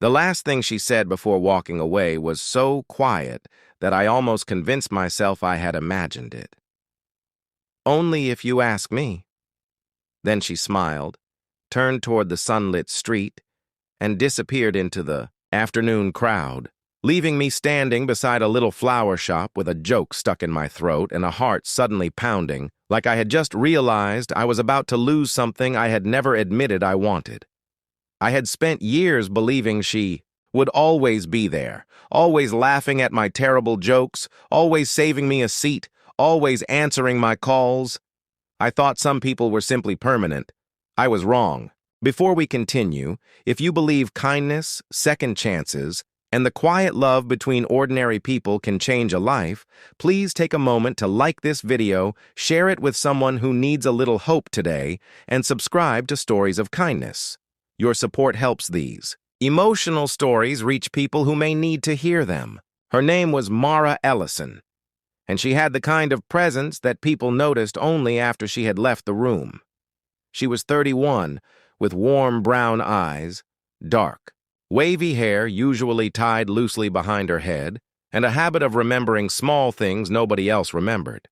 The last thing she said before walking away was so quiet that I almost convinced myself I had imagined it. "Only if you ask me." Then she smiled, turned toward the sunlit street, and disappeared into the afternoon crowd, leaving me standing beside a little flower shop with a joke stuck in my throat and a heart suddenly pounding, like I had just realized I was about to lose something I had never admitted I wanted. I had spent years believing she would always be there, always laughing at my terrible jokes, always saving me a seat, always answering my calls. I thought some people were simply permanent. I was wrong. Before we continue, if you believe kindness, second chances, and the quiet love between ordinary people can change a life, please take a moment to like this video, share it with someone who needs a little hope today, and subscribe to Stories of Kindness. Your support helps these emotional stories reach people who may need to hear them. Her name was Mara Ellison, and she had the kind of presence that people noticed only after she had left the room. She was 31, with warm brown eyes, dark, wavy hair usually tied loosely behind her head, and a habit of remembering small things nobody else remembered.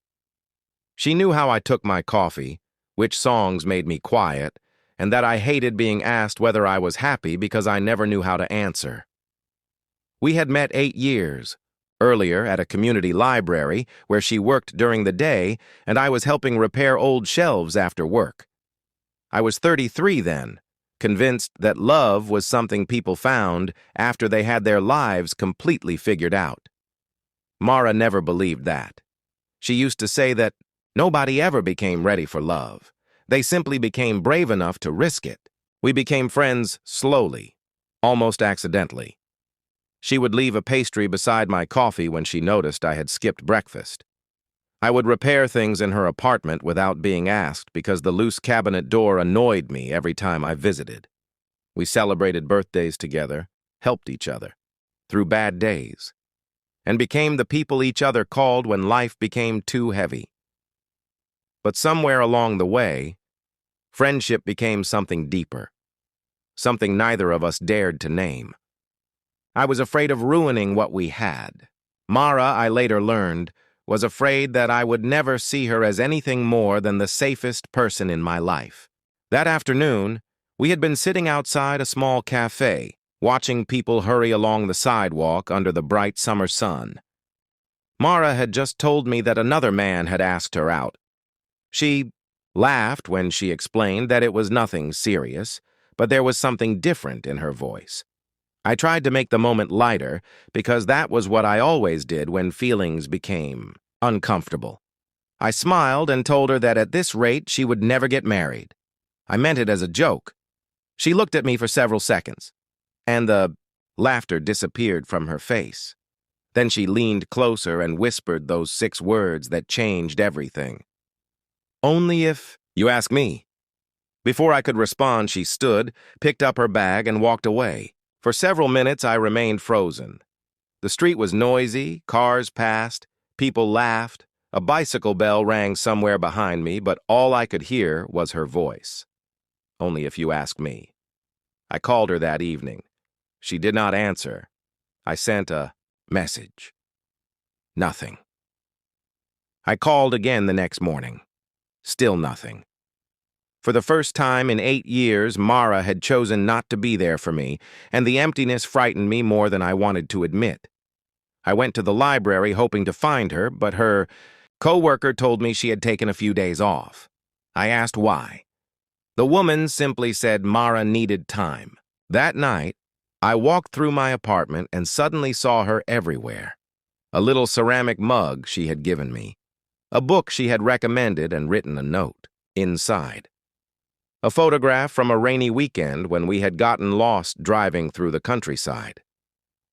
She knew how I took my coffee, which songs made me quiet, and that I hated being asked whether I was happy because I never knew how to answer. We had met 8 years, earlier at a community library where she worked during the day and I was helping repair old shelves after work. I was 33 then, convinced that love was something people found after they had their lives completely figured out. Mara never believed that. She used to say that nobody ever became ready for love. They simply became brave enough to risk it. We became friends slowly, almost accidentally. She would leave a pastry beside my coffee when she noticed I had skipped breakfast. I would repair things in her apartment without being asked because the loose cabinet door annoyed me every time I visited. We celebrated birthdays together, helped each other through bad days, and became the people each other called when life became too heavy. But somewhere along the way, friendship became something deeper, something neither of us dared to name. I was afraid of ruining what we had. Mara, I later learned, was afraid that I would never see her as anything more than the safest person in my life. That afternoon, we had been sitting outside a small cafe, watching people hurry along the sidewalk under the bright summer sun. Mara had just told me that another man had asked her out. She laughed when she explained that it was nothing serious, but there was something different in her voice. I tried to make the moment lighter because that was what I always did when feelings became uncomfortable. I smiled and told her that at this rate she would never get married. I meant it as a joke. She looked at me for several seconds, and the laughter disappeared from her face. Then she leaned closer and whispered those 6 words that changed everything. "Only if you ask me." Before I could respond, she stood, picked up her bag, and walked away. For several minutes, I remained frozen. The street was noisy, cars passed, people laughed, a bicycle bell rang somewhere behind me, but all I could hear was her voice. "Only if you ask me." I called her that evening. She did not answer. I sent a message. Nothing. I called again the next morning. Still nothing. For the first time in 8 years, Mara had chosen not to be there for me, and the emptiness frightened me more than I wanted to admit. I went to the library hoping to find her, but her co-worker told me she had taken a few days off. I asked why. The woman simply said Mara needed time. That night, I walked through my apartment and suddenly saw her everywhere. A little ceramic mug she had given me. A book she had recommended and written a note inside. A photograph from a rainy weekend when we had gotten lost driving through the countryside.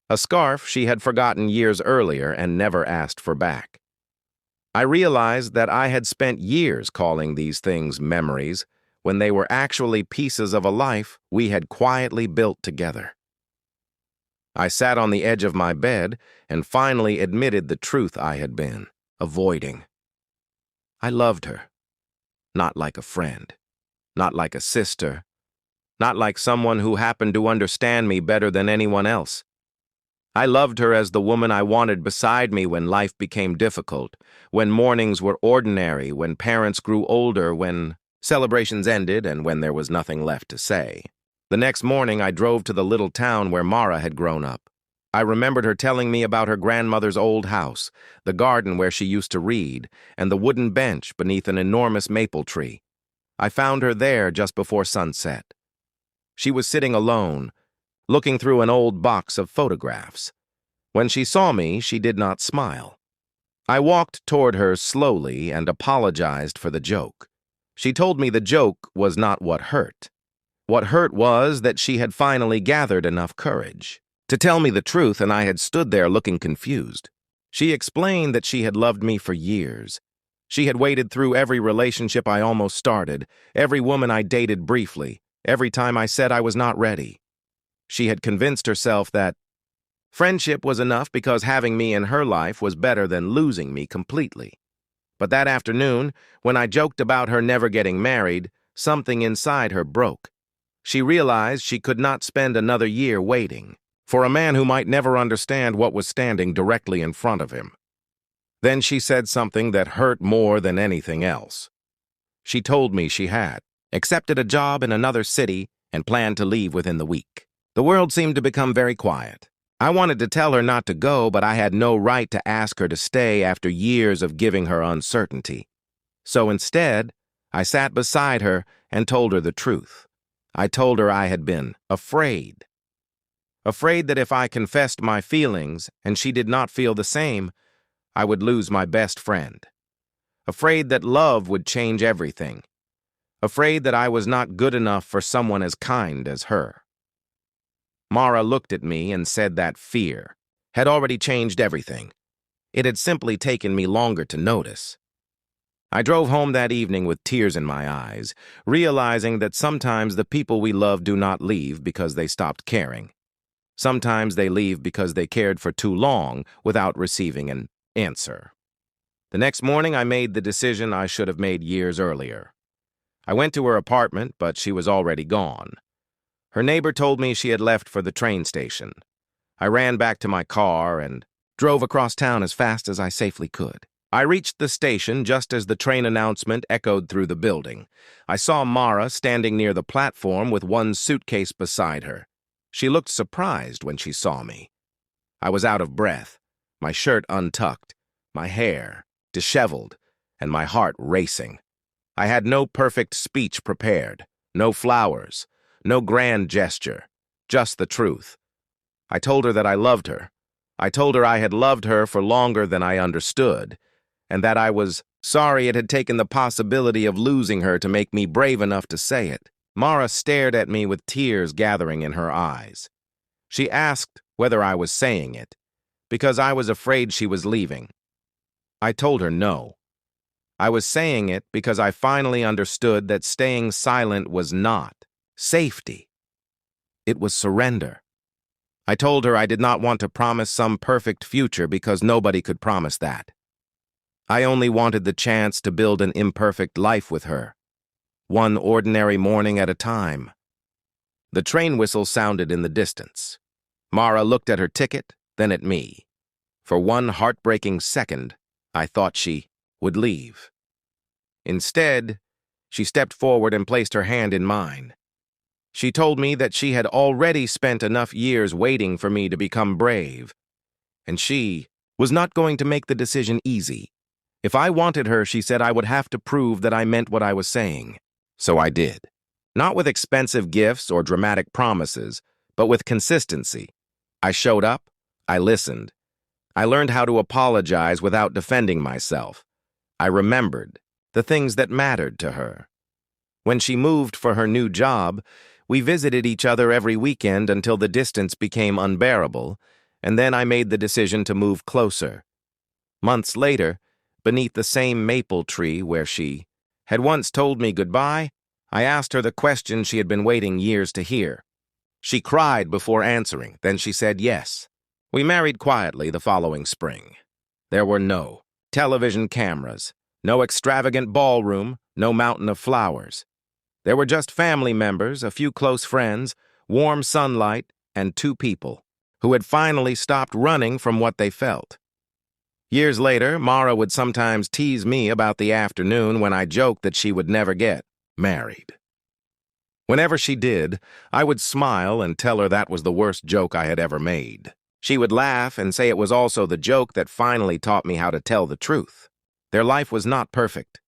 A scarf she had forgotten years earlier and never asked for back. I realized that I had spent years calling these things memories when they were actually pieces of a life we had quietly built together. I sat on the edge of my bed and finally admitted the truth I had been avoiding. I loved her. Not like a friend. Not like a sister. not like someone who happened to understand me better than anyone else. I loved her as the woman I wanted beside me when life became difficult, when mornings were ordinary, when parents grew older, when celebrations ended, and when there was nothing left to say. The next morning, I drove to the little town where Mara had grown up. I remembered her telling me about her grandmother's old house, the garden where she used to read, and the wooden bench beneath an enormous maple tree. I found her there just before sunset. She was sitting alone, looking through an old box of photographs. When she saw me, she did not smile. I walked toward her slowly and apologized for the joke. She told me the joke was not what hurt. What hurt was that she had finally gathered enough courage to tell me the truth, and I had stood there looking confused. She explained that she had loved me for years. She had waded through every relationship I almost started, every woman I dated briefly, every time I said I was not ready. She had convinced herself that friendship was enough because having me in her life was better than losing me completely. But that afternoon, when I joked about her never getting married, something inside her broke. She realized she could not spend another year waiting for a man who might never understand what was standing directly in front of him. Then she said something that hurt more than anything else. She told me she had accepted a job in another city and planned to leave within the week. The world seemed to become very quiet. I wanted to tell her not to go, but I had no right to ask her to stay after years of giving her uncertainty. So instead, I sat beside her and told her the truth. I told her I had been afraid. Afraid that if I confessed my feelings and she did not feel the same, I would lose my best friend. Afraid that love would change everything. Afraid that I was not good enough for someone as kind as her. Mara looked at me and said that fear had already changed everything. It had simply taken me longer to notice. I drove home that evening with tears in my eyes, realizing that sometimes the people we love do not leave because they stopped caring. Sometimes they leave because they cared for too long without receiving an answer. The next morning, I made the decision I should have made years earlier. I went to her apartment, but she was already gone. Her neighbor told me she had left for the train station. I ran back to my car and drove across town as fast as I safely could. I reached the station just as the train announcement echoed through the building. I saw Mara standing near the platform with one suitcase beside her. She looked surprised when she saw me. I was out of breath, my shirt untucked, my hair disheveled, and my heart racing. I had no perfect speech prepared, no flowers, no grand gesture, just the truth. I told her that I loved her. I told her I had loved her for longer than I understood, and that I was sorry it had taken the possibility of losing her to make me brave enough to say it. Mara stared at me with tears gathering in her eyes. She asked whether I was saying it, because I was afraid she was leaving. I told her no. I was saying it because I finally understood that staying silent was not safety. It was surrender. I told her I did not want to promise some perfect future because nobody could promise that. I only wanted the chance to build an imperfect life with her, one ordinary morning at a time. The train whistle sounded in the distance. Mara looked at her ticket, then at me. For one heartbreaking second, I thought she would leave. Instead, she stepped forward and placed her hand in mine. She told me that she had already spent enough years waiting for me to become brave, and she was not going to make the decision easy. If I wanted her, she said, I would have to prove that I meant what I was saying. So I did. Not with expensive gifts or dramatic promises, but with consistency. I showed up, I listened. I learned how to apologize without defending myself. I remembered the things that mattered to her. When she moved for her new job, we visited each other every weekend until the distance became unbearable, and then I made the decision to move closer. Months later, beneath the same maple tree where she had once told me goodbye, I asked her the question she had been waiting years to hear. She cried before answering, then she said yes. We married quietly the following spring. There were no television cameras, no extravagant ballroom, no mountain of flowers. There were just family members, a few close friends, warm sunlight, and two people who had finally stopped running from what they felt. Years later, Mara would sometimes tease me about the afternoon when I joked that she would never get married. Whenever she did, I would smile and tell her that was the worst joke I had ever made. She would laugh and say it was also the joke that finally taught me how to tell the truth. Their life was not perfect.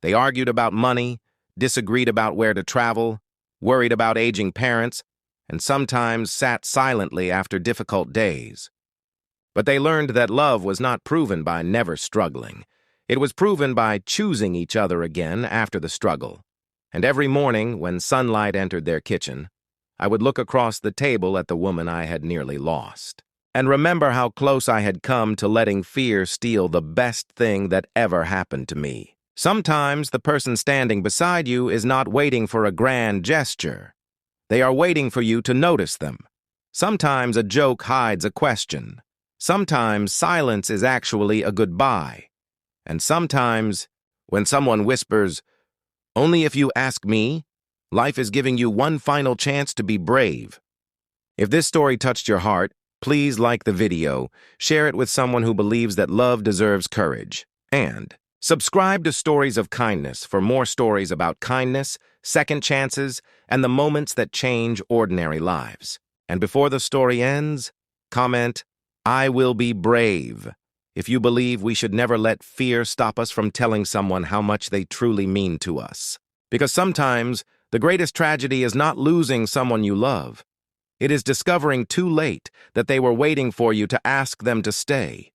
They argued about money, disagreed about where to travel, worried about aging parents, and sometimes sat silently after difficult days. But they learned that love was not proven by never struggling. It was proven by choosing each other again after the struggle. And every morning, when sunlight entered their kitchen, I would look across the table at the woman I had nearly lost, and remember how close I had come to letting fear steal the best thing that ever happened to me. Sometimes the person standing beside you is not waiting for a grand gesture. They are waiting for you to notice them. Sometimes a joke hides a question. Sometimes silence is actually a goodbye. And sometimes, when someone whispers, "Only if you ask me," life is giving you one final chance to be brave. If this story touched your heart, please like the video, share it with someone who believes that love deserves courage, and subscribe to Stories of Kindness for more stories about kindness, second chances, and the moments that change ordinary lives. And before the story ends, comment, "I will be brave," if you believe we should never let fear stop us from telling someone how much they truly mean to us. Because sometimes, the greatest tragedy is not losing someone you love. It is discovering too late that they were waiting for you to ask them to stay.